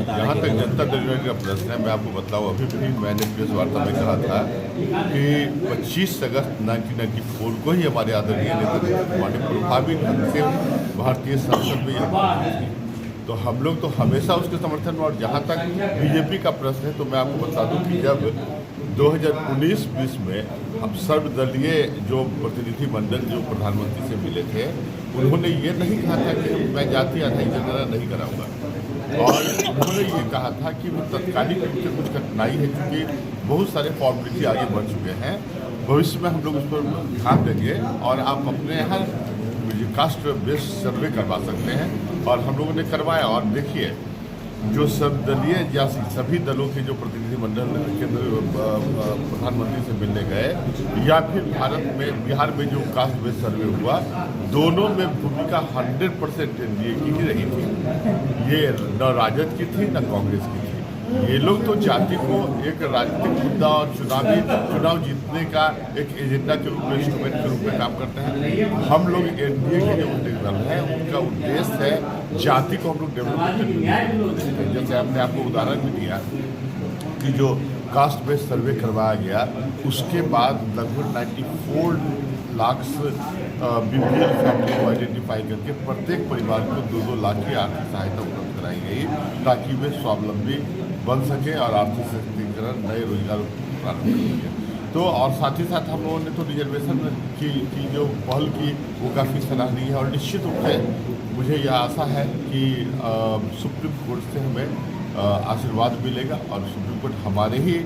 जहाँ तक जनता दल यूनाइटेड का प्रश्न है, मैं आपको बताऊँ, अभी भी मैंने प्रेस वार्ता में कहा था कि 25 अगस्त 1994 को ही हमारे आदरणीय नेता कुमार ने प्रभावी ढंग से भारतीय संसद में यह, तो हम लोग तो हमेशा उसके समर्थन में। और जहाँ तक बीजेपी का प्रश्न है, तो मैं आपको बता दूं कि जब 2019-20 में हम सर्वदलीय जो प्रतिनिधि मंडल जो प्रधानमंत्री से मिले थे, उन्होंने ये नहीं कहा था कि मैं जाति आधारित जनगणना नहीं कराऊंगा, और उन्होंने ये कहा था कि वो तत्कालिक रूप से कुछ कठिनाई है, क्योंकि बहुत सारे फॉर्मेलिटी आगे बढ़ चुके हैं। भविष्य में हम लोग उस पर ध्यान देंगे और आप अपने यहाँ कास्ट बेस्ड सर्वे करवा सकते हैं, और हम लोगों ने करवाया। और देखिए, जो सर्वदलीय या सभी दलों के जो प्रतिनिधिमंडल केंद्र प्रधानमंत्री से मिलने गए, या फिर भारत में बिहार में जो कास्ट बेस्ड सर्वे हुआ, दोनों में भूमिका 100% एनडीए की ही रही थी। ये न राजद की थी न कांग्रेस की थी। ये लोग तो जाति को एक राजनीतिक मुद्दा और चुनाव जीतने का एक एजेंडा के रूप में, इंस्ट्रूमेंट के रूप में काम करते हैं। हम लोग एनडीए के जो दल हैं, उनका उद्देश्य है जाति को हम लोग डेवलपमेंट करते। जैसे हमने आपको उदाहरण भी दिया कि जो कास्ट बेस्ड सर्वे करवाया गया, उसके बाद लगभग 94 लाख बीपीएल फैमिली को आइडेंटिफाई करके प्रत्येक परिवार को 2-2 लाख की आर्थिक सहायता उपलब्ध कराई गई, ताकि वे स्वावलंबी बन सके और आर्थिक सशक्तिकरण, नए रोजगार प्रारंभ कर सके। तो और साथ ही साथ हम लोगों ने तो रिजर्वेशन की जो पहल की, वो काफ़ी सराहनीय है। और निश्चित रूप से मुझे यह आशा है कि सुप्रीम कोर्ट से हमें आशीर्वाद मिलेगा, और सुप्रीम कोर्ट हमारे ही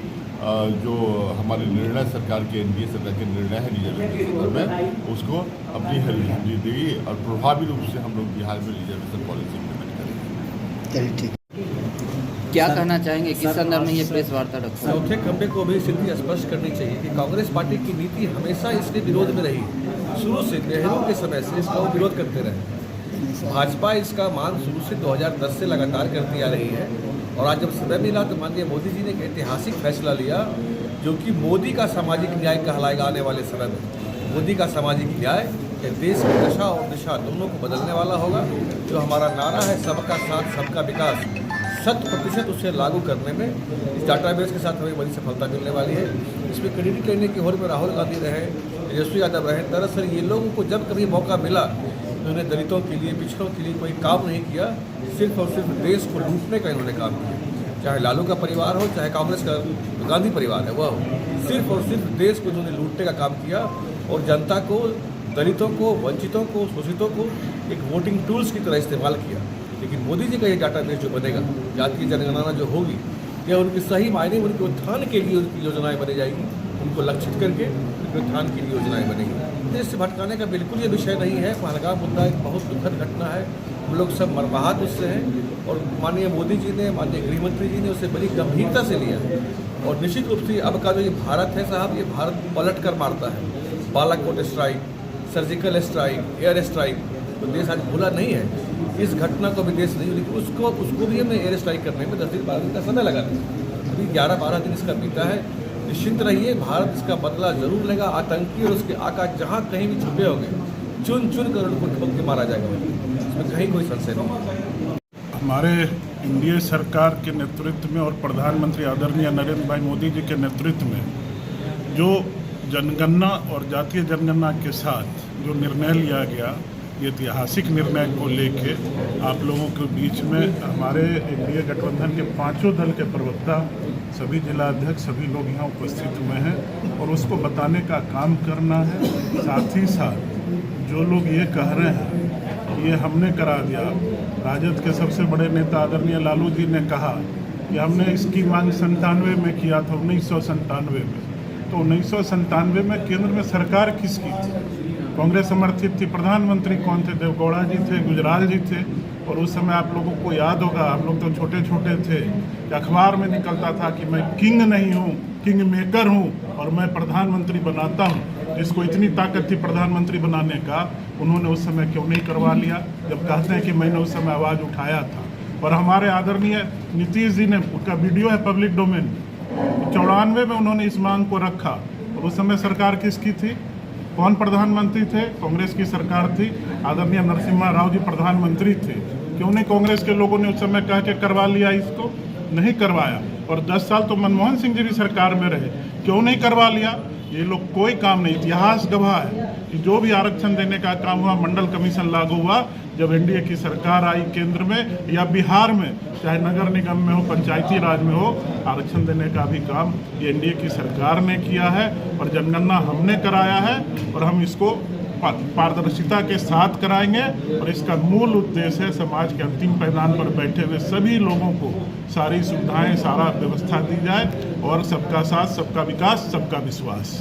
जो हमारे निर्णय, सरकार के एनडीए सरकार के निर्णय है रिजर्वेशन में, उसको अपनी हरी देगी, और प्रभावी रूप से हम लोग बिहार में रिजर्वेशन पॉलिसी इम्प्लीमेंट करेंगे। चलिए ठीक। क्या कहना चाहेंगे, किस संदर्भ में ये प्रेस वार्ता रखा? चौथे खंबे को भी स्थिति स्पष्ट करनी चाहिए कि कांग्रेस पार्टी की नीति हमेशा इसके विरोध में रही। शुरू से नेहरू के समय से इसका वो विरोध करते रहे। भाजपा इसका मान शुरू से 2010 से लगातार करती आ रही है, और आज जब समय मिला तो माननीय मोदी जी ने एक ऐतिहासिक फैसला लिया, जो कि मोदी का सामाजिक न्याय कहलाएगा आने वाले समय में। मोदी का सामाजिक न्याय देश की दशा और दिशा दोनों को बदलने वाला होगा। जो हमारा नारा है, सबका साथ सबका विकास, 100% उसे लागू करने में इस डाटाबेस के साथ हमें बड़ी सफलता मिलने वाली है। इसमें क्रेडिट लेने की होड़ में राहुल गांधी रहे, तेजस्वी यादव रहे। दरअसल ये लोगों को जब कभी मौका मिला, उन्होंने दलितों के लिए, पिछड़ों के लिए कोई काम नहीं किया, सिर्फ और सिर्फ देश को लूटने का इन्होंने काम किया। चाहे लालू का परिवार हो, चाहे कांग्रेस का गांधी परिवार है वह हो, सिर्फ और सिर्फ देश को इन्होंने लूटने का काम किया, और जनता को, दलितों को, वंचितों को, शोषितों को एक वोटिंग टूल्स की तरह इस्तेमाल किया। लेकिन मोदी जी का ये डाटाबेस जो बनेगा, जातीय जनगणना जो होगी, यह उनके सही मायने में उनके उत्थान के लिए उनकी योजनाएं बनी जाएगी। उनको लक्षित करके उनके उत्थान के लिए योजनाएं बनेंगी। देश से भटकाने का बिल्कुल ये विषय नहीं है। पहलगाम मुद्दा एक बहुत दुखद घटना है, हम लोग सब मर्माहत उससे हैं, और माननीय मोदी जी ने, माननीय गृहमंत्री जी ने उसे बड़ी गंभीरता से लिया है। और निश्चित रूप से अब का जो ये भारत है साहब, ये भारत पलट कर मारता है। Balakot strike, surgical strike, air strike, तो देश आज भूला नहीं है। इस घटना को भी देश नहीं, लेकिन उसको भी हमने एयर स्ट्राइक करने में 10 दिन 12 दिन का समय लगा था। अभी 11-12 दिन इसका बीता है। निश्चिंत रहिए, भारत इसका बदला जरूर लेगा। आतंकी और उसके आकाश जहाँ कहीं भी छुपे होंगे, चुन चुन कर उनको ठोक के मारा जाएगा, इसमें कहीं कोई संशय नहीं। हमारे एनडीए सरकार के नेतृत्व में और प्रधानमंत्री आदरणीय नरेंद्र भाई मोदी जी के नेतृत्व में जो जनगणना और जातीय जनगणना के साथ जो निर्णय लिया गया, ये ऐतिहासिक निर्णय को लेके आप लोगों के बीच में हमारे एनडीए गठबंधन के 5 दल के प्रवक्ता, सभी जिला अध्यक्ष, सभी लोग यहाँ उपस्थित हुए हैं, और उसको बताने का काम करना है। साथ ही साथ जो लोग ये कह रहे हैं कि ये हमने करा दिया, राजद के सबसे बड़े नेता आदरणीय लालू जी ने कहा कि हमने इसकी मांग 97 में किया था, 1997 में। तो 1997 में केंद्र में सरकार किसकी थी? कांग्रेस समर्थित थी। प्रधानमंत्री कौन थे? देवगौड़ा जी थे, गुजराल जी थे। और उस समय आप लोगों को याद होगा, हम लोग तो छोटे छोटे थे, कि अखबार में निकलता था कि मैं किंग नहीं हूँ, किंग मेकर हूँ, और मैं प्रधानमंत्री बनाता हूँ। जिसको इतनी ताकत थी प्रधानमंत्री बनाने का, उन्होंने उस समय क्यों नहीं करवा लिया, जब कहते हैं कि मैंने उस समय आवाज़ उठाया था। और हमारे आदरणीय नीतीश जी ने, उसका वीडियो है पब्लिक डोमेन, 94 में उन्होंने इस मांग को रखा। और उस समय सरकार किसकी थी? कौन प्रधानमंत्री थे? कांग्रेस की सरकार थी। आदरणीय नरसिम्हा राव जी प्रधानमंत्री थे। क्यों नहीं कांग्रेस के लोगों ने उस समय कह के करवा लिया इसको? नहीं करवाया। और 10 साल तो मनमोहन सिंह जी भी सरकार में रहे, क्यों नहीं करवा लिया? ये लोग कोई काम नहीं, इतिहास गवाह है कि जो भी आरक्षण देने का काम हुआ, मंडल कमीशन लागू हुआ जब एनडीए की सरकार आई केंद्र में या बिहार में, चाहे नगर निगम में हो, पंचायती राज में हो, आरक्षण देने का भी काम ये एनडीए की सरकार ने किया है और जनगणना हमने कराया है और हम इसको पारदर्शिता के साथ कराएंगे। और इसका मूल उद्देश्य है समाज के अंतिम पैदान पर बैठे हुए सभी लोगों को सारी सुविधाएं, सारा व्यवस्था दी जाए और सबका साथ, सबका विकास, सबका विश्वास।